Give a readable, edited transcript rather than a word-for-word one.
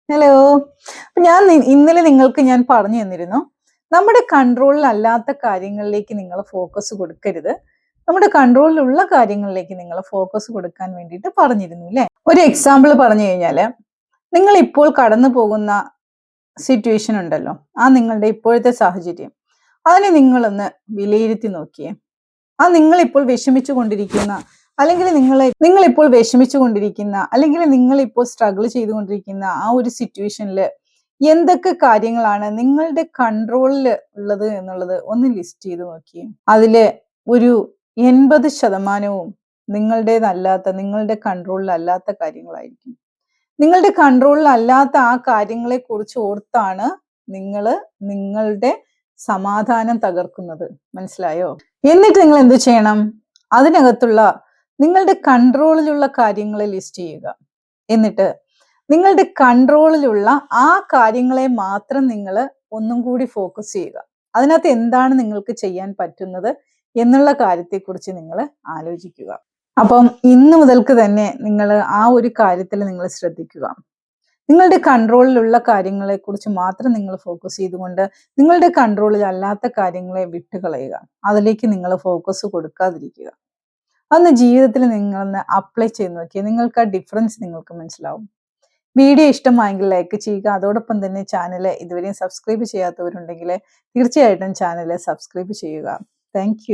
Hello. ഇന്നലെ നിങ്ങൾക്ക് ഞാൻ പറഞ്ഞു തന്നിരുന്നു, നമ്മുടെ കൺട്രോളിലല്ലാത്ത കാര്യങ്ങളിലേക്ക് നിങ്ങൾ ഫോക്കസ് കൊടുക്കരുത്. നമ്മുടെ കൺട്രോളിലുള്ള കാര്യങ്ങളിലേക്ക് നിങ്ങൾ ഫോക്കസ് കൊടുക്കാൻ വേണ്ടിയിട്ട് പറഞ്ഞിരുന്നു അല്ലേ? ഒരു എക്സാമ്പിൾ പറഞ്ഞു കഴിഞ്ഞാൽ, നിങ്ങൾ ഇപ്പോൾ കടന്നു പോകുന്ന സിറ്റുവേഷൻ ഉണ്ടല്ലോ, നിങ്ങളുടെ ഇപ്പോഴത്തെ സാഹചര്യം, അതിനെ നിങ്ങളൊന്ന് വിലയിരുത്തി നോക്കിയേ. നിങ്ങളിപ്പോൾ വിഷമിച്ചു കൊണ്ടിരിക്കുന്ന, അല്ലെങ്കിൽ നിങ്ങളിപ്പോൾ വിഷമിച്ചു കൊണ്ടിരിക്കുന്ന, അല്ലെങ്കിൽ നിങ്ങളിപ്പോൾ സ്ട്രഗിൾ ചെയ്തുകൊണ്ടിരിക്കുന്ന ആ ഒരു സിറ്റുവേഷനിൽ എന്തൊക്കെ കാര്യങ്ങളാണ് നിങ്ങളുടെ കൺട്രോളിൽ ഉള്ളത് എന്നുള്ളത് ഒന്ന് ലിസ്റ്റ് ചെയ്ത് നോക്കിയേ. അതില് ഒരു 80% നിങ്ങളുടെ കൺട്രോളിലല്ലാത്ത കാര്യങ്ങളായിരിക്കും. നിങ്ങളുടെ കൺട്രോളിലല്ലാത്ത ആ കാര്യങ്ങളെ കുറിച്ച് ഓർത്താണ് നിങ്ങളുടെ സമാധാനം തകർക്കുന്നത്. മനസ്സിലായോ? എന്നിട്ട് നിങ്ങൾ എന്ത് ചെയ്യണം? അതിനകത്തുള്ള നിങ്ങളുടെ കൺട്രോളിലുള്ള കാര്യങ്ങളെ ലിസ്റ്റ് ചെയ്യുക. എന്നിട്ട് നിങ്ങളുടെ കൺട്രോളിലുള്ള ആ കാര്യങ്ങളെ മാത്രം നിങ്ങൾ ഒന്നും കൂടി ഫോക്കസ് ചെയ്യുക. അതിനകത്ത് എന്താണ് നിങ്ങൾക്ക് ചെയ്യാൻ പറ്റുന്നത് എന്നുള്ള കാര്യത്തെക്കുറിച്ച് നിങ്ങൾ ആലോചിക്കുക. അപ്പം ഇന്ന് മുതൽക്ക് തന്നെ നിങ്ങൾ ആ ഒരു കാര്യത്തിൽ നിങ്ങൾ ശ്രദ്ധിക്കുക. നിങ്ങളുടെ കൺട്രോളിലുള്ള കാര്യങ്ങളെ കുറിച്ച് മാത്രം നിങ്ങൾ ഫോക്കസ് ചെയ്തുകൊണ്ട് നിങ്ങളുടെ കൺട്രോളിൽ അല്ലാത്ത കാര്യങ്ങളെ വിട്ടുകളയുക. അതിലേക്ക് നിങ്ങൾ ഫോക്കസ് കൊടുക്കാതിരിക്കുക. അന്ന് ജീവിതത്തിൽ നിങ്ങളൊന്ന് അപ്ലൈ ചെയ്ത് നോക്കിയാൽ നിങ്ങൾക്ക് ആ ഡിഫറൻസ് നിങ്ങൾക്ക് മനസ്സിലാവും. വീഡിയോ ഇഷ്ടമായെങ്കിൽ ലൈക്ക് ചെയ്യുക. അതോടൊപ്പം തന്നെ ചാനൽ ഇതുവരെയും സബ്സ്ക്രൈബ് ചെയ്യാത്തവരുണ്ടെങ്കിൽ തീർച്ചയായിട്ടും ചാനൽ സബ്സ്ക്രൈബ് ചെയ്യുക. താങ്ക്